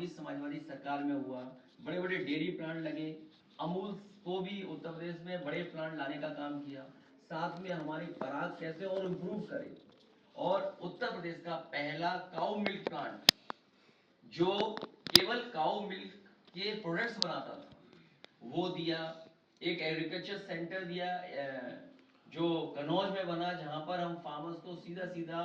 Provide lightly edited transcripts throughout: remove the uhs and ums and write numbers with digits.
भी समाजवादी सरकार में हुआ, बड़े बड़े डेयरी प्लांट लगे, अमूल को भी उत्तर प्रदेश में बड़े प्लांट लाने का काम किया, साथ में हमारी पराग कैसे और इम्प्रूव करे, और उत्तर प्रदेश का पहला काउ मिल्क प्लांट जो केवल काउ मिल्क के प्रोडक्ट्स बनाता था वो दिया। एक एग्रीकल्चर सेंटर दिया जो कन्नौज में बना, जहां पर हम फार्मर्स को सीधा सीधा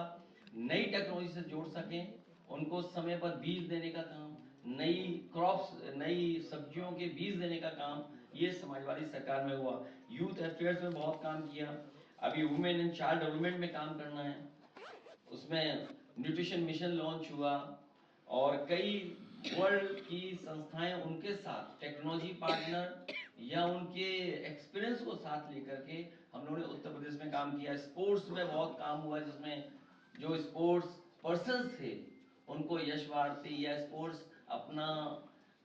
नई टेक्नोलॉजी से जोड़ सकें, उनको समय पर बीज देने का काम, नई क्रॉप्स, नई सब्जियों के बीज देने का काम ये समाजवादी सरकार में हुआ। यूथ अफेयर्स में बहुत काम किया। अभी वुमेन एंड चाइल्ड डेवलपमेंट में काम करना है, उसमें न्यूट्रिशन मिशन लॉन्च हुआ और कई वर्ल्ड की संस्थाएं उनके साथ टेक्नोलॉजी पार्टनर या उनके एक्सपीरियंस को साथ लेकर के हम लोगों ने उत्तर प्रदेश में काम किया। स्पोर्ट्स में बहुत काम हुआ, जिसमें जो स्पोर्ट्स पर्सन्स थे उनको यश भारती या स्पोर्ट्स अपना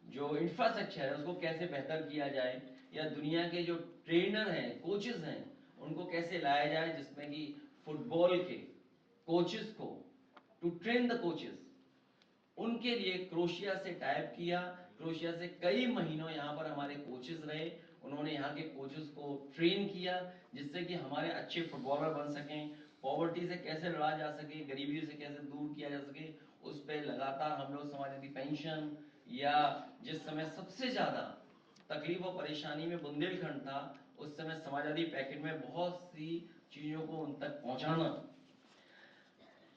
जो इंफ्रास्ट्रक्चर है उसको कैसे बेहतर किया जाए, या दुनिया के जो ट्रेनर हैं, कोचेस हैं, उनको कैसे लाया जाए, जिसमें कि फुटबॉल के कोचेस को टू ट्रेन द कोचेस, उनके लिए क्रोशिया से टाइप किया। क्रोशिया से कई महीनों यहाँ पर हमारे कोचेस रहे, उन्होंने यहाँ के कोचेस को ट्रेन किया जिससे कि हमारे अच्छे फुटबॉलर बन सकें। पॉवर्टी से कैसे लड़ा जा सके, गरीबी से कैसे दूर किया जा सके, उस पर लगातार हम लोग समाजवादी पेंशन, या जिस समय सबसे ज्यादा तकलीफ और परेशानी में बुंदेलखंड था, उस समय समाजवादी पैकेट में बहुत सी चीजों को उन तक पहुंचाना।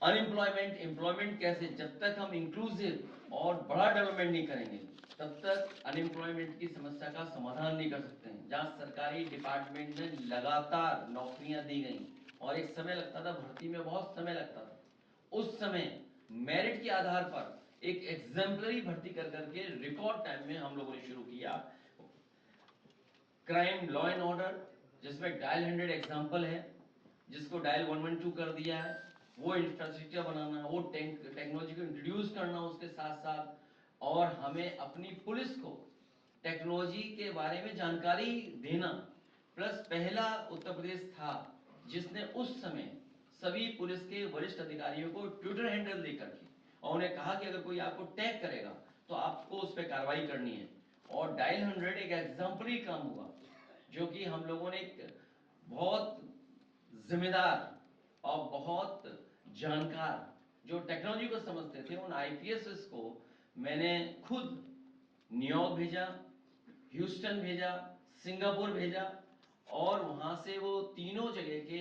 अनएम्प्लॉयमेंट, एम्प्लॉयमेंट कैसे, जब तक हम इंक्लूसिव और बड़ा डेवलपमेंट नहीं करेंगे तब तक अनएम्प्लॉयमेंट की समस्या का समाधान नहीं कर सकते हैं। जहां सरकारी डिपार्टमेंट में लगातार नौकरियां दी गई और एक समय लगता था, भर्ती में बहुत समय लगता था, उस समय मेरिट के आधार पर एक एग्जाम्पलरी भर्ती कर करके रिकॉर्ड टाइम में हम लोगों ने शुरू किया। क्राइम लॉ एंड ऑर्डर, जिसमें डायल 100 एग्जाम्पल है, जिसको डायल 112 कर दिया है, वो इंफ्रास्ट्रक्चर बनाना, वो टेक्नोलॉजी को इंट्रोड्यूस करना उसके साथ साथ, और हमें अपनी पुलिस को टेक्नोलॉजी के बारे में जानकारी देना। प्लस पहला उत्तर प्रदेश था जिसने उस समय सभी पुलिस के वरिष्ठ अधिकारियों को ट्विटर हैंडल देकर के और उन्हें कहा कि अगर कोई आपको टैग करेगा तो आपको उस पर कार्रवाई करनी है। और डायल 100 एक एग्जाम्पलरी काम हुआ, जो कि हम लोगों ने एक बहुत जिम्मेदार और बहुत जानकार जो टेक्नोलॉजी को समझते थे उन आईपीएस को मैंने खुद न्यूयॉर्क भेजा, ह्यूस्टन भेजा, सिंगापुर भेजा, और वहां से वो तीनों जगह के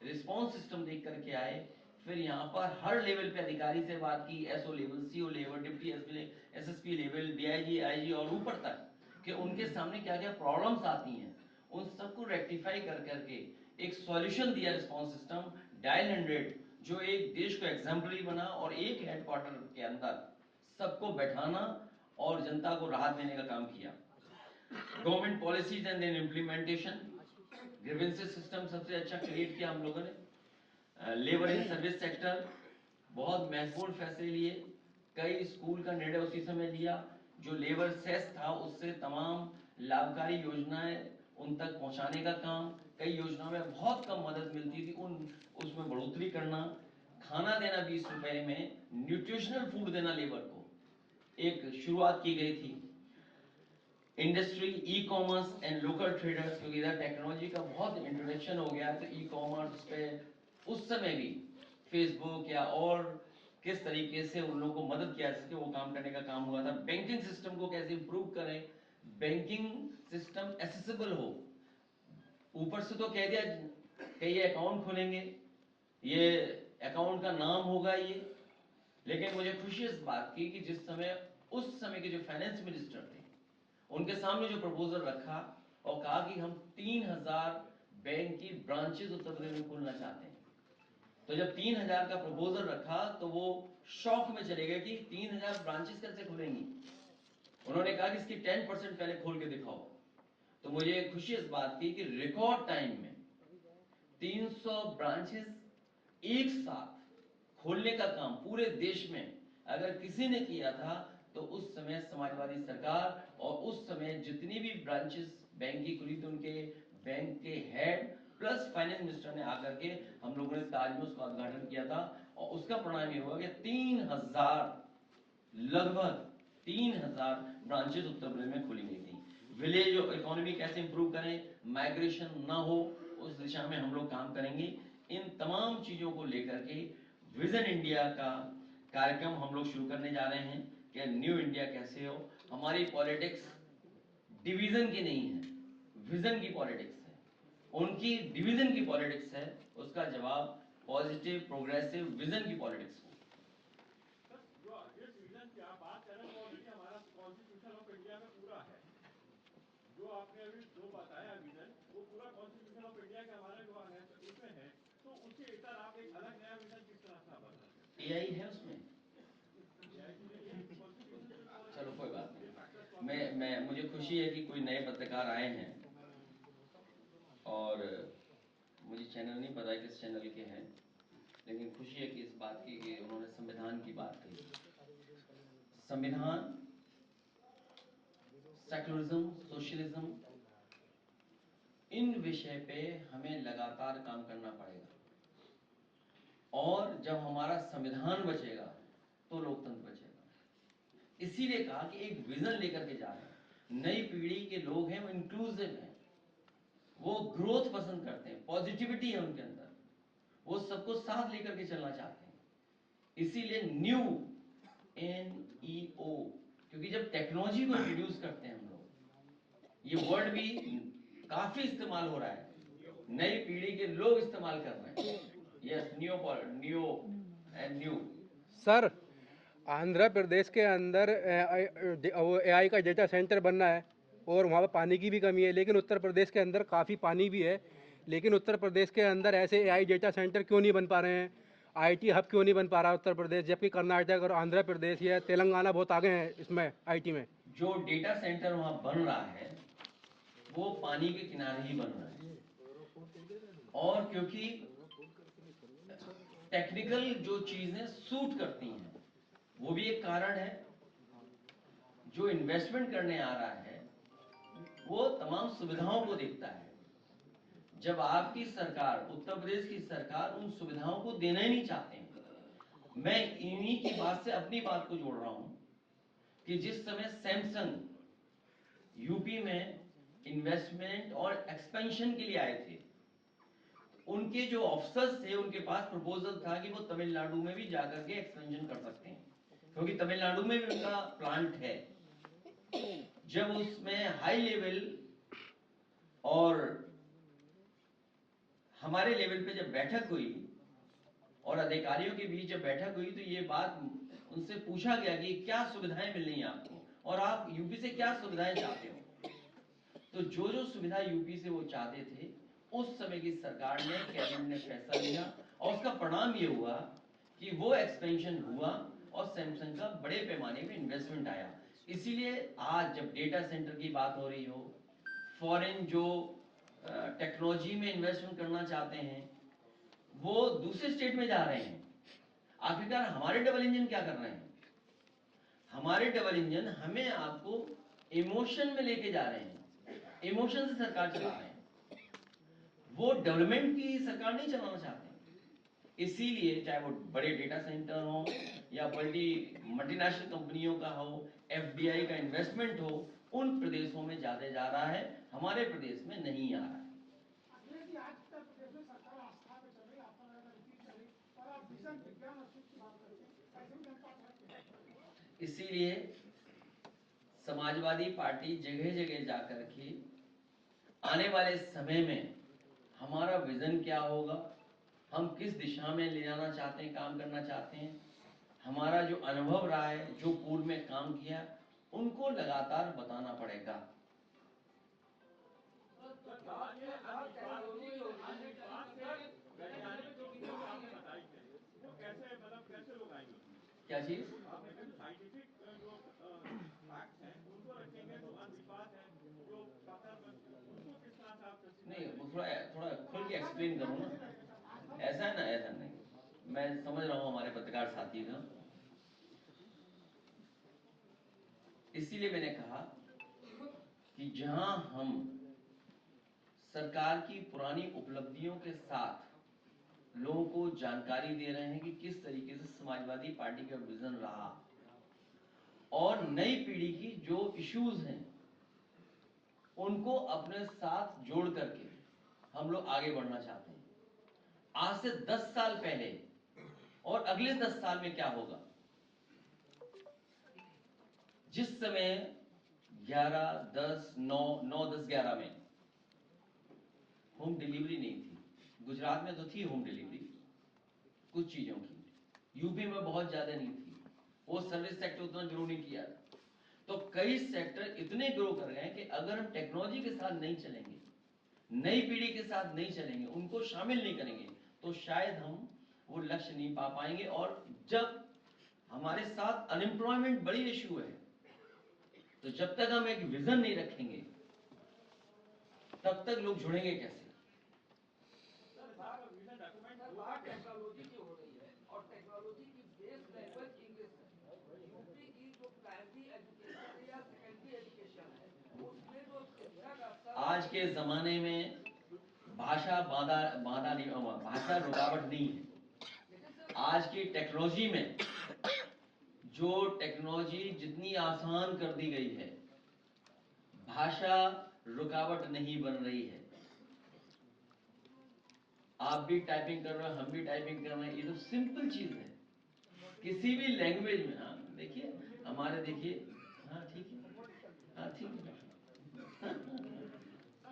रिस्पॉन्स सिस्टम देख करके आए। फिर यहाँ पर हर लेवल पे अधिकारी से बात की, SO level, CO level, deputy SSP level, DIG, IG और ऊपर तक, कि उनके सामने क्या क्या प्रॉब्लम्स आती हैं, उन सबको रेक्टिफाई कर करके एक सॉल्यूशन दिया रिस्पॉन्स सिस्टम डायल 100, जो एक देश को एग्जाम्पलरी बना और एक हेडक्वार्टर के अंदर सबको बैठाना और जनता को राहत देने का काम किया। Government policies and then implementation, grievances system सबसे अच्छा क्रिएट किया हम लोगों ने। लेबर एंड सर्विस सेक्टर, बहुत महत्वपूर्ण फैसले लिए, कई स्कूल का निर्णय उसी समय लिया। जो लेबर सेस था उससे तमाम लाभकारी योजनाएं उन तक पहुंचाने का काम, कई योजनाओं में बहुत कम मदद मिलती थी उसमें बढ़ोतरी करना। खाना देना 20 रुपए में, न्यूट्रिशनल फूड देना लेबर को, एक शुरुआत की गई थी। Industry, e commerce and local traders, क्योंकि इधर टेक्नोलॉजी का बहुत इंट्रोडक्शन हो गया, तो ई कॉमर्स पे उस समय भी फेसबुक या और किस तरीके से उन लोगों को मदद किया जा सके वो काम करने का काम हुआ था। बैंकिंग सिस्टम को कैसे इंप्रूव करें, बैंकिंग सिस्टम एक्सेसिबल हो। ऊपर से तो कह दिया कि ये अकाउंट खोलेंगे, ये अकाउंट का नाम होगा ये, लेकिन मुझे खुशी इस बात की कि जिस समय उस समय के जो फाइनेंस मिनिस्टर थे उनके सामने जो प्रपोजल रखा और कहा कि हम 3000 बैंक की ब्रांचेस उत्तर प्रदेश में खोलना चाहते हैं, तो जब 3000 का प्रपोजल रखा तो वो शॉक में चले गए कि 3000 ब्रांचेस कैसे खुलेंगी। उन्होंने कहा कि इसकी 10% पहले खोल के दिखाओ। तो मुझे खुशी इस बात की कि रिकॉर्ड टाइम में 300 ब्रांचेस एक साथ खोलने का काम पूरे देश में अगर किसी ने किया था तो उस समय समाजवादी सरकार, और उस समय जितनी भी ब्रांचेस बैंक की खुली थी उनके बैंक के हेड प्लस फाइनेंस मिनिस्टर ने आकर के हम लोगों ने ताज में उसका उद्घाटन किया था, और उसका परिणाम ये हुआ कि 3000 लगभग 3000 ब्रांचेस उत्तर प्रदेश में खोली गई थी। विलेज इकोनॉमी कैसे इंप्रूव करें, माइग्रेशन ना हो, उस दिशा में हम लोग काम करेंगे। इन तमाम चीजों को लेकर के विजन इंडिया का कार्यक्रम हम लोग शुरू करने जा रहे हैं कि न्यू इंडिया कैसे हो। हमारी पॉलिटिक्स डिवीजन की नहीं है, विजन की पॉलिटिक्स है। उनकी डिवीजन की पॉलिटिक्स है, उसका जवाब पॉजिटिव प्रोग्रेसिव विजन की पॉलिटिक्स है। जो आपने अभी जो बताया विजन, वो पूरा कॉन्स्टिट्यूशन ऑफ इंडिया का हमारा जो है इसमें है, तो उसके इतर आप एक अलग नया विजन किस तरह से बना रहे हैं? एआई है उसमें। चलो कोई बात नहीं, मैं मुझे खुशी है कि कोई नए पत्रकार आए हैं, और मुझे चैनल नहीं पता किस चैनल के हैं, लेकिन खुशी है कि इस बात की कि उन्होंने संविधान की बात कही। संविधान, सेक्युलरिज्म, सोशलिज्म, इन विषय पे हमें लगातार काम करना पड़ेगा, और जब हमारा संविधान बचेगा तो लोकतंत्र बचेगा। इसीलिए कहा कि एक विजन लेकर के जा रहे हैं। नई पीढ़ी के लोग हैं, वो इंक्लूसिव हैं, वो ग्रोथ पसंद करते हैं, पॉजिटिविटी है उनके अंदर, वो सबको साथ लेकर के चलना चाहते हैं। इसीलिए न्यू NEO, क्योंकि जब टेक्नोलॉजी को इंट्रोड्यूस करते हैं हम लोग, ये वर्ड भी काफी इस्तेमाल हो रहा है, नई पीढ़ी के लोग इस्तेमाल कर रहे हैं। Yes, new and new. Sir, Andhra Pradesh के अंदर AI का डेटा सेंटर बनना है और वहाँ पर पानी की भी कमी है, लेकिन उत्तर प्रदेश के अंदर काफ़ी पानी भी है, लेकिन उत्तर प्रदेश के अंदर ऐसे AI डेटा सेंटर क्यों नहीं बन पा रहे हैं? IT हब क्यों नहीं बन पा रहा उत्तर प्रदेश, जबकि कर्नाटक और आंध्र प्रदेश या तेलंगाना बहुत आगे हैं इसमें IT में? जो डेटा सेंटर वहां बन रहा है वो पानी के किनारे ही बन रहा है, और क्योंकि टेक्निकल जो चीजें सूट करती हैं, वो भी एक कारण है। जो इन्वेस्टमेंट करने आ रहा है वो तमाम सुविधाओं को देखता है। जब आपकी सरकार, उत्तर प्रदेश की सरकार, उन सुविधाओं को देना ही नहीं चाहते हैं, मैं इन्हीं की बात से अपनी बात को जोड़ रहा हूं कि जिस समय सैमसंग यूपी में इन्वेस्टमेंट और एक्सपेंशन के लिए आए थे, उनके जो ऑफिसर्स थे उनके पास प्रपोजल था कि वो तमिलनाडु में भी जाकर के एक्सपेंशन कर सकते हैं, क्योंकि तमिलनाडु में भी उनका प्लांट है। जब उसमें हाई लेवल और हमारे लेवल पे जब बैठक हुई और अधिकारियों के बीच जब बैठक हुई, तो ये बात उनसे पूछा गया कि क्या सुविधाएं मिल रही हैं आपको, और आप यूपी से क्या सुविधाएं चाहते हो। तो जो जो सुविधा यूपी से वो चाहते थे, उस समय की सरकार ने, कैबिनेट ने फैसला लिया, और उसका परिणाम ये हुआ कि वो एक्सपेंशन हुआ और सैमसंग का बड़े पैमाने में इन्वेस्टमेंट आया। इसीलिए आज जब डेटा सेंटर की बात हो रही हो, फॉरेन जो टेक्नोलॉजी में इन्वेस्टमेंट करना चाहते हैं वो दूसरे स्टेट में जा रहे हैं। आखिरकार हमारे डबल इंजन क्या कर रहे हैं? हमारे डबल इंजन हमें आपको इमोशन में लेके जा रहे हैं, इमोशन से सरकार चला रहे हैं, वो डेवलपमेंट की सरकार नहीं चलाना चाहते। इसीलिए चाहे वो बड़े डेटा सेंटर हो या बड़ी मल्टीनेशनल कंपनियों का हो, FDI का इन्वेस्टमेंट हो, उन प्रदेशों में ज्यादा जा रहा है, हमारे प्रदेश में नहीं आ रहा है। इसीलिए समाजवादी पार्टी जगह जगह जाकर के आने वाले समय में हमारा विजन क्या होगा, हम किस दिशा में ले जाना चाहते हैं, काम करना चाहते हैं, हमारा जो अनुभव रहा है, जो पूर्व में काम किया, उनको लगातार बताना पड़ेगा। क्या चीज? नहीं, वो थोड़ा थोड़ा खुल के एक्सप्लेन करो ना। ऐसा है ना, ऐसा नहीं, मैं समझ रहा हूँ हमारे पत्रकार साथी का। इसीलिए मैंने कहा कि जहां हम सरकार की पुरानी उपलब्धियों के साथ लोगों को जानकारी दे रहे हैं कि किस तरीके से समाजवादी पार्टी का विजन रहा, और नई पीढ़ी की जो इश्यूज हैं उनको अपने साथ जोड़ करके हम लोग आगे बढ़ना चाहते हैं। आज से 10 साल पहले और अगले 10 साल में क्या होगा? जिस समय 11, 10, 9, 9, 10, 11 में होम डिलीवरी नहीं थी, गुजरात में तो थी होम डिलीवरी कुछ चीजों की, यूपी में बहुत ज्यादा नहीं थी, वो सर्विस सेक्टर उतना ग्रो नहीं किया था। तो कई सेक्टर इतने ग्रो कर गए कि अगर हम टेक्नोलॉजी के साथ नहीं चलेंगे, नई पीढ़ी के साथ नहीं चलेंगे, उनको शामिल नहीं करेंगे, तो शायद हम वो लक्ष्य नहीं पा पाएंगे। और जब हमारे साथ अनएम्प्लॉयमेंट बड़ी इश्यू है, तो जब तक हम एक विजन नहीं रखेंगे तब तक लोग जुड़ेंगे कैसे? टेक्नोलॉजी की हो रही है और टेक्नोलॉजी की बेस लैंग्वेज इंग्लिश है। यूपी की जो प्राइमरी एजुकेशन है या सेकेंडरी एजुकेशन है उसमें जो शिक्षा का स्तर आज के जमाने में भाषा बाधा नहीं, भाषा रुकावट नहीं है। आज की टेक्नोलॉजी में जो टेक्नोलॉजी जितनी आसान कर दी गई है, भाषा रुकावट नहीं बन रही है। आप भी टाइपिंग कर रहे हो, हम भी टाइपिंग कर रहे हैं, ये तो सिंपल चीज है किसी भी लैंग्वेज में। हाँ देखिए हमारे, देखिए, हाँ ठीक है, हाँ ठीक है।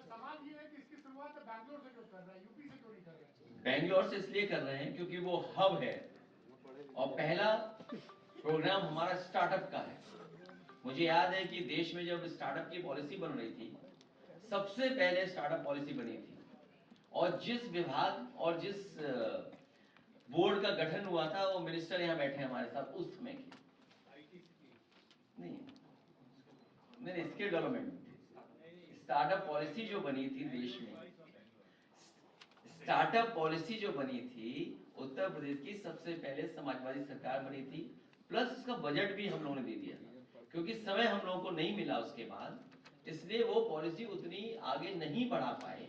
सवाल ये है कि इसकी शुरुआत बैंगलोर से क्यों कर रहा है, यूपी से क्यों नहीं कर रहा है? बेंगलोर से इसलिए कर रहे हैं क्योंकि वो हब है और पहला प्रोग्राम हमारा स्टार्टअप का है। मुझे याद है कि देश में जब स्टार्टअप की पॉलिसी बन रही थी, सबसे पहले स्टार्टअप पॉलिसी बनी थी, और जिस विभाग और जिस बोर्ड का गठन हुआ था, वो मिनिस्टर यहाँ बैठे हमारे साथ उस समय के नहीं, मेरे स्किल डेवलपमेंट स्टार्टअप पॉलिसी जो बनी थी देश में, स्टार्टअप पॉलिसी जो बनी थी उत्तर प्रदेश की, सबसे पहले समाजवादी सरकार बनी थी, प्लस उसका बजट भी हम लोगों ने दे दिया था, क्योंकि समय हम लोगों को नहीं मिला उसके बाद, इसलिए वो पॉलिसी उतनी आगे नहीं बढ़ा पाए।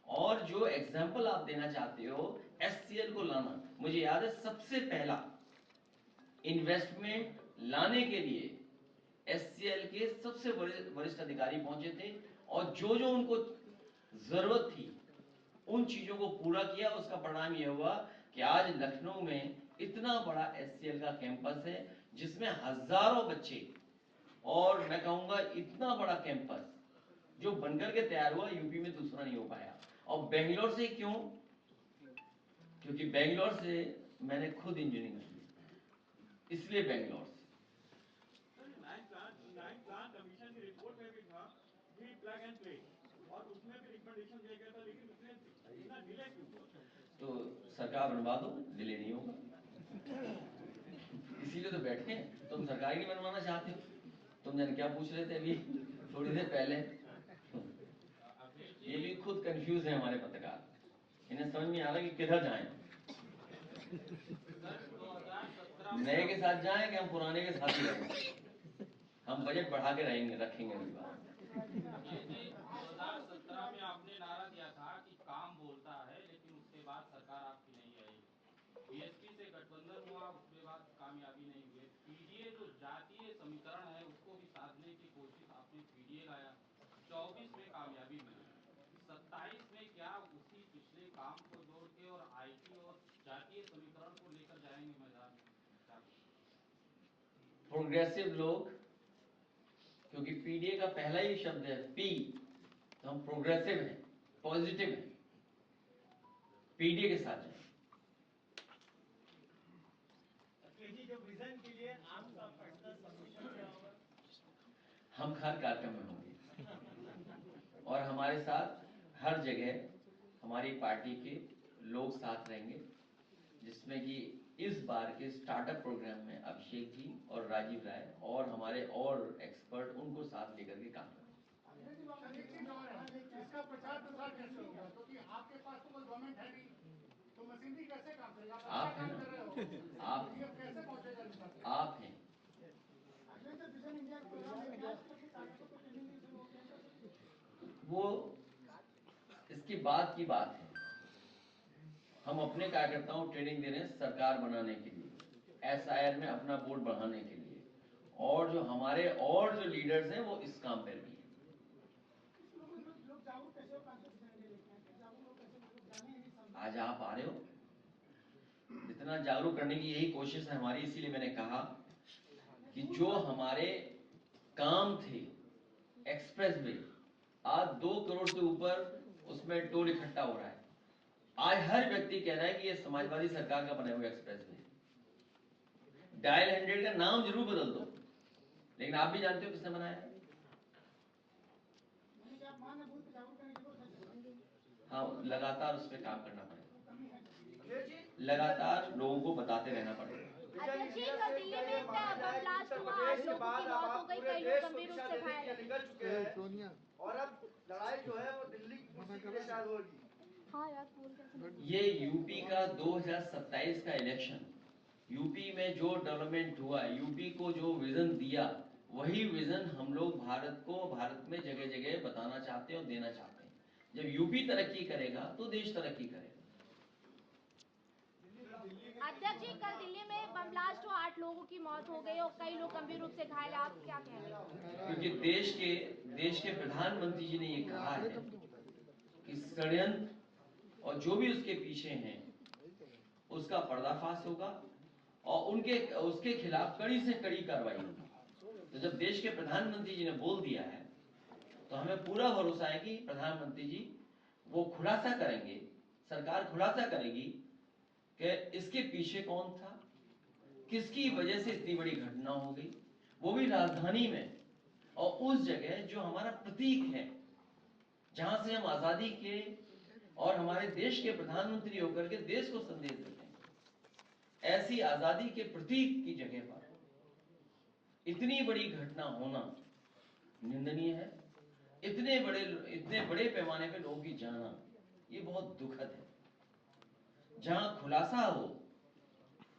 और जो एग्जाम्पल आप देना चाहते हो एससीएल को लाना, मुझे याद है सबसे पहला इन्वेस्टमेंट लाने के लिए एससीएल के सबसे वरिष्ठ अधिकारी पहुंचे थे, और जो जो उनको जरूरत थी उन चीजों को पूरा किया। उसका परिणाम यह हुआ कि आज लखनऊ में इतना बड़ा एससीएल का कैंपस है जिसमें हजारों बच्चे, और मैं कहूंगा इतना बड़ा कैंपस जो बनकर के तैयार हुआ, यूपी में दूसरा नहीं हो पाया। और बेंगलोर से क्यों? क्योंकि बेंगलोर से मैंने खुद इंजीनियरिंग की, इसलिए बेंगलोर से। नाइन प्लान कमीशन की रिपोर्ट में भी था कि प्लग एंड प्ले, और उसमें भी रिकमेंडेशन दिया गया था, लेकिन उसने इतना डिले क्यों हुआ? तो सरकार बनवा दो, डिले नहीं होगा। इसीलिए तो बैठे हैं। तुम सरकार ही बनवाना चाहते हो? तुम जाने क्या पूछ रहे थे अभी थोड़ी देर पहले? ये भी खुद कंफ्यूज है हमारे पत्रकार, इन्हें समझ नहीं आ रहा कि किधर जाएं, नए के साथ जाएं कि हम पुराने के साथ ही रहें। हम बजट बढ़ा के रहेंगे, रखेंगे अगली बार। 2017 में आपने नारा दिया था कि काम बोलता है, लेकिन उसके बाद सरकार आपकी नहीं आई। बीएसपी से गठबंधन हुआ, उसके बाद कामयाबी नहीं हुई। पीडीए जो जातीय समीकरण है उसको भी साधने की कोशिश आपने पीडीए लाया, 24 में कामयाबी मिली, 27 में क्या उसी पिछले काम को जोड़ के और आईटी और जातीय समीकरण को लेकर जाएंगे मैदान में? प्रोग्रेसिव लोग, क्योंकि पीडीए का पहला ही शब्द है पी, तो हम प्रोग्रेसिव हैं, पॉजिटिव हैं, पीडीए के साथ जाएं। जो विजन के लिए आपका पर्सनल सबमिशन क्या होगा? हम हर कार्यक्रम में होंगे और हमारे साथ हर जगह हमारी पार्टी के लोग साथ रहेंगे, जिसमें कि इस बार के स्टार्टअप प्रोग्राम में अभिषेक जी और राजीव राय और हमारे और एक्सपर्ट उनको साथ लेकर के काम करेंगे। इसका प्रचार प्रसार कैसे होगा, क्योंकि आपके पास तो कोई गवर्नमेंट है नहीं, तो मशीनरी कैसे काम करेगा? आप हैं काम कर रहे हो, आप कैसे पहुंचेगा? आप हैं। वो इसकी बात की बात है। हम अपने कार्यकर्ताओं को ट्रेनिंग दे रहे हैं सरकार बनाने के लिए, एसआईआर में अपना वोट बढ़ाने के लिए, और जो हमारे और जो लीडर्स हैं वो इस काम पर भी हैं। लोग जागरूक कैसे हो, 500 लेके हैं, जागरूक लोग कैसे, लोग जाने ही नहीं समझ। आज आप आ रहे हो, इतना जागरूक करने की यही कोशिश है हमारी। इसीलिए मैंने कहा कि जो हमारे काम थे एक्सप्रेस वे, आज 2 करोड़ से ऊपर उसमें टोल इकट्ठा हो रहा है। आज हर व्यक्ति कह रहा है कि ये समाजवादी सरकार का बने हुए एक्सप्रेस वे। डायल 100 का नाम जरूर बदल दो, लेकिन आप भी जानते हो किसने बनाया है। हाँ, लगातार उस पर काम करना पड़ेगा, लगातार लोगों को बताते रहना पड़ेगा। अध्यक्ष जी, जो दिल्ली में ब्लास्ट हुआ, 8 लोगों की मौत हो गई, कई लोग गंभीर रूप से घायल निकल चुके हैं और अब लड़ाई जो है वो दिल्ली की शायद होगी। हाँ यार, ये यूपी का 2027 का इलेक्शन, यूपी में जो डेवलपमेंट हुआ है, यूपी को जो विजन दिया, वही विजन हम लोग भारत में जगह जगह बताना चाहते हैं और देना चाहते हैं। जब यूपी तरक्की करेगा तो देश तरक्की करेगा। अध्यक्ष जी, कल दिल्ली में बम ब्लास्ट हुआ, 8 लोगों की मौत हो गई और कई लोग गंभीर रूप से घायल। आप क्या कह रहे हैं? क्योंकि देश के प्रधानमंत्री जी ने ये कहा है कि षड्यंत्र और जो भी उसके पीछे हैं उसका पर्दाफाश होगा और उसके खिलाफ कड़ी से कड़ी कार्रवाई होगी। तो जब देश के प्रधानमंत्री जी ने बोल दिया है तो हमें पूरा भरोसा है कि प्रधानमंत्री जी वो खुलासा करेंगे, सरकार खुलासा करेगी कि इसके पीछे कौन था, किसकी वजह से इतनी बड़ी घटना हो गई, वो भी राजधानी में और उस जगह जो हमारा प्रतीक है, जहां से हम आजादी के और हमारे देश के प्रधानमंत्री होकर के देश को संदेश देते हैं। ऐसी आजादी के प्रतीक की जगह पर इतनी बड़ी घटना होना निंदनीय है। इतने बड़े पैमाने पे लोगों की जाना, ये बहुत दुखद है। जहां खुलासा हो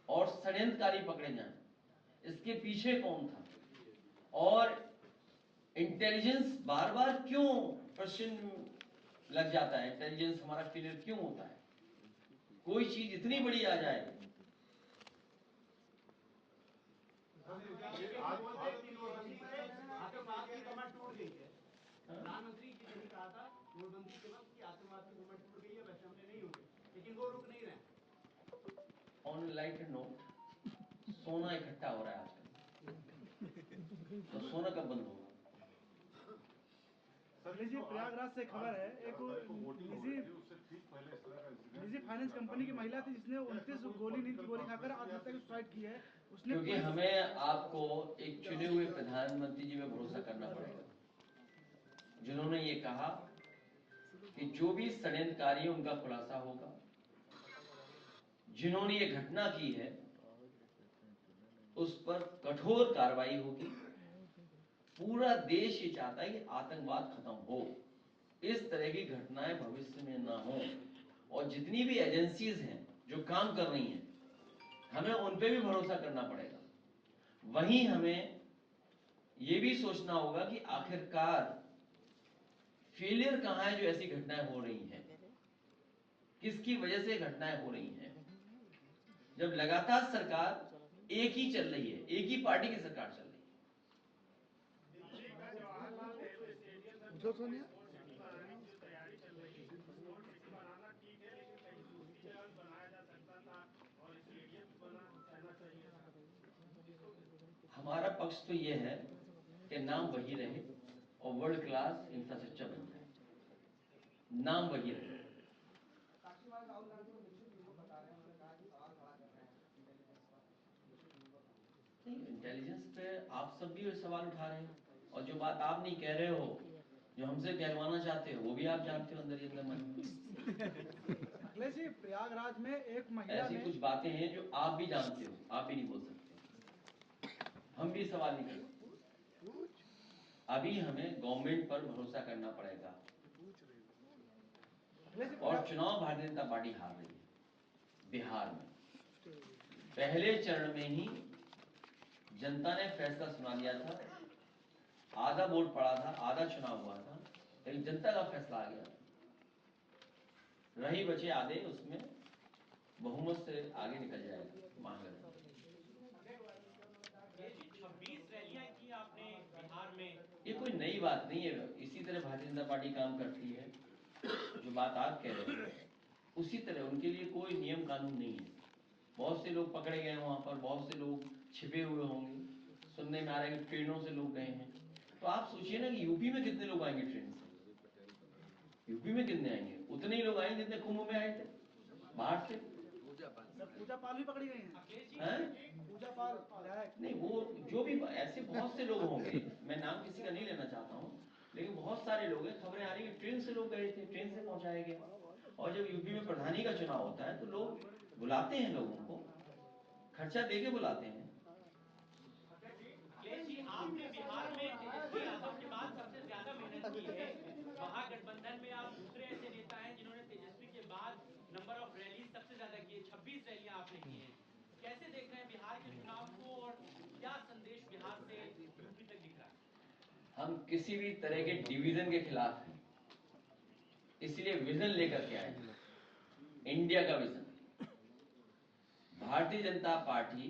और षड्यंत्रकारी पकड़े जाएं, इसके पीछे कौन था और इंटेलिजेंस बार बार क्यों प्रश्न लग जाता है, इंटेलिजेंस हमारा फेलियर क्यों होता है। कोई चीज इतनी बड़ी आ जाए, प्रधानमंत्री जी ने कहा था नोटबंदी के वक्त की आतंकवाद की गवर्नमेंट टूट गई है, वैसे हमने नहीं होगी, लेकिन वो रुक नहीं रहे। ऑन लाइट नोट, सोना इकट्ठा हो रहा है आजकल, तो सोना कब बंद होगा? जी, प्रयागराज से खबर है, एक निजी फाइनेंस कंपनी की महिला थी जिसने 29 नींद की गोली खाकर आत्महत्या की सुसाइड की है। उसने क्योंकि हमें आपको एक चुने हुए प्रधानमंत्री जी में भरोसा करना पड़ेगा, जिन्होंने ये कहा कि जो भी षड्यंत्रकारी उनका खुलासा होगा, जिन्होंने ये घटना की है उस पर कठोर कार्रवाई होगी। पूरा देश ये चाहता है कि आतंकवाद खत्म हो, इस तरह की घटनाएं भविष्य में ना हो। और जितनी भी एजेंसीज हैं जो काम कर रही हैं, हमें उन पे भी भरोसा करना पड़ेगा। वहीं हमें ये भी सोचना होगा कि आखिरकार फेलियर कहां है जो ऐसी घटनाएं हो रही हैं, किसकी वजह से घटनाएं हो रही हैं। जब लगातार सरकार एक ही चल रही है, एक ही पार्टी की सरकार चल रही है। हमारा पक्ष तो यह है कि नाम वही रहे और वर्ल्ड क्लास इंफ्रास्ट्रक्चर बन जाए, नाम वही रहे। इंटेलिजेंस पे आप सब भी सवाल उठा रहे हैं और जो बात आप नहीं कह रहे हो, जो हमसे कहलवाना चाहते हो, वो भी आप जानते हो अंदर ही अंदर मन में। अखिलेश जी, प्रयागराज में एक महिला ऐसी कुछ बातें हैं जो आप भी जानते हो, आप भी नहीं बोल सकते, हम भी सवाल नहीं कर सकते। अभी हमें गवर्नमेंट पर भरोसा करना पड़ेगा। और चुनाव भारतीय जनता पार्टी हार रही है बिहार में। पहले चरण में ही जनता ने फैसला सुना दिया था, आधा वोट पड़ा था, आधा चुनाव हुआ था, लेकिन जनता का फैसला आ गया। रही बचे आधे, उसमें बहुमत से आगे निकल जाएगा महागठबंधन। 26 रैली ये कोई नई बात नहीं है, इसी तरह भारतीय जनता पार्टी काम करती है। जो बात आप कह रहे हैं उसी तरह उनके लिए कोई नियम कानून नहीं है। बहुत से लोग पकड़े गए वहाँ पर, बहुत से लोग छिपे हुए होंगे, सुनने में आ रहा है कि ट्रेनों से लोग गए हैं। तो आप सोचिए ना कि यूपी में कितने लोग आएंगे ट्रेन से, यूपी में कितने आएंगे? उतने ही लोग आएंगे जितने कुंभ में आए थे बाहर से। पूजा पाल भी पकड़ी गई हैं। पूजा पाल नहीं, वो जो भी ऐसे बहुत से लोग होंगे, मैं नाम किसी का नहीं लेना चाहता हूँ, लेकिन बहुत सारे लोग हैं। खबरें आ रही है ट्रेन से लोग गए थे, ट्रेन से पहुंचाया गया। और जब यूपी में प्रधानी का चुनाव होता है तो लोग बुलाते हैं, लोगों को खर्चा देके बुलाते हैं। अखिलेश जी, आपने बिहार में तेजस्वी यादव के बाद सबसे ज्यादा मेहनत की है। महागठबंधन में आप दूसरे ऐसे नेता हैं जिन्होंने तेजस्वी के बाद नंबर ऑफ रैली सबसे ज्यादा की है, 26 रैलियां आपने की हैं। कैसे देख रहे हैं बिहार के चुनाव को और क्या संदेश बिहार से यूपी तक दिख रहा है? हम किसी भी तरह के डिवीजन के खिलाफ हैं, इसलिए विजन लेकर के आए, इंडिया का विजन। भारतीय जनता पार्टी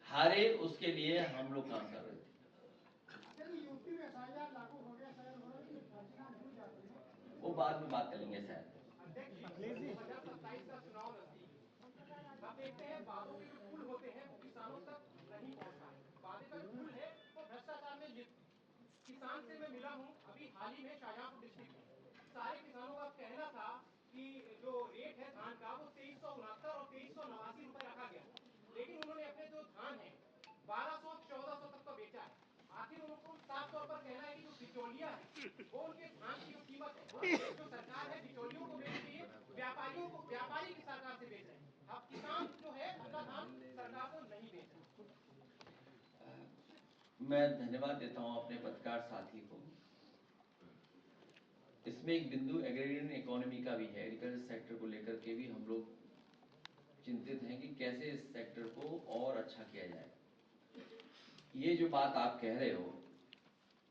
हारे उसके लिए हम लोग काम कर रहे थे। वो बाद में बात करेंगे शायद। अखिलेश जी, 2027 का चुनाव नजदीक, अब देखते हैं वादों के जो पुल होते हैं वो किसानों तक नहीं पहुंच पाए। वादे का जो पुल है वो भ्रष्टाचार में लिप्त। किसान से मैं मिला हूं अभी हाल ही में शाहजहांपुर डिस्ट्रिक्ट में, सारे किसानों का कहना था कि जो रेट है धान का वो 2369 और 2389 रुपए रखा गया, लेकिन उन्होंने अपने जो धान है 1200-1400 तक का बेचा है। आखिर उनको साफ तौर पर कहना है कि जो बिचौलिया है वो उनके धान की जो कीमत है, जो सरकार है बिचौलियों को बेच रही है, व्यापारियों को, व्यापारी की सरकार से बेच रहे हैं। अब किसान जो है अपना धान सरकार को नहीं बेच रहा। मैं धन्यवाद देता हूं अपने पत्रकार साथी को। इसमें एक बिंदु एग्रेरियन इकोनॉमी का भी है, एग्रीकल्चर सेक्टर को लेकर के भी हम लोग चिंतित हैं कि कैसे इस सेक्टर को और अच्छा किया जाए। ये जो बात आप कह रहे हो,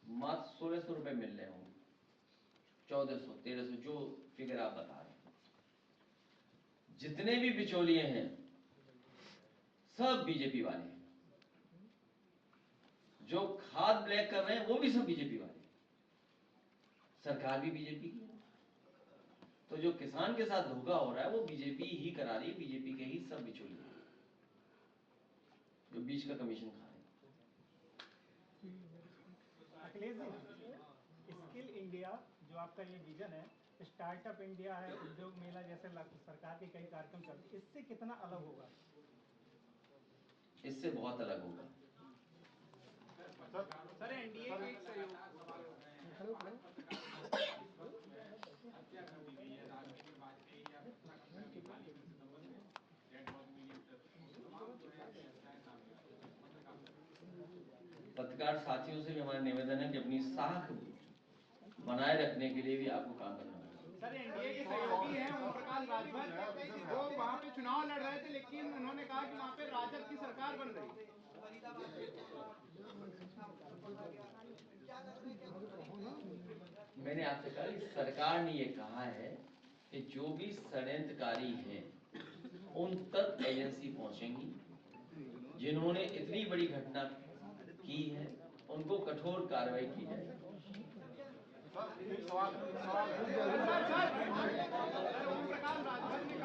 मात्र 1600 रुपए मिल रहे होंगे, 1400, 1300, जो फिगर आप बता रहे हैं। जितने भी बिचौलिए हैं सब बीजेपी वाले हैं, जो खाद ब्लैक कर रहे हैं वो भी सब बीजेपी वाले हैं, सरकार भी बीजेपी की है। तो जो किसान के साथ धोखा हो रहा है वो बीजेपी ही करा रही है, बीजेपी के ही सब बिचौलिए जो बीच का कमीशन खा रहे हैं। अखिलेश जी, स्किल इंडिया जो आपका ये विजन है, स्टार्टअप इंडिया है, उद्योग मेला जैसे सरकार के कई कार्यक्रम चलते हैं, इससे कितना अलग होगा? इससे बहुत अलग होगा। सर, एनडीए के एक सहयोग पत्रकार साथियों से भी हमारा निवेदन है कि अपनी साख बनाए रखने के लिए भी आपको काम करना होगा। सर, एनडीए के सहयोगी हैं ओम प्रकाश राजभर, वो वहाँ पे चुनाव लड़ रहे थे, लेकिन उन्होंने कहा कि वहाँ पे राजद की सरकार बन रही है। मैंने आपसे कहा कि सरकार ने ये कहा है कि जो भी षड्यंत्रकारी हैं उन तक एजेंसी पहुंचेंगी, जिन्होंने इतनी बड़ी घटना की है उनको कठोर कार्रवाई की जाएगी। सर, ओम प्रकाश राजभर ने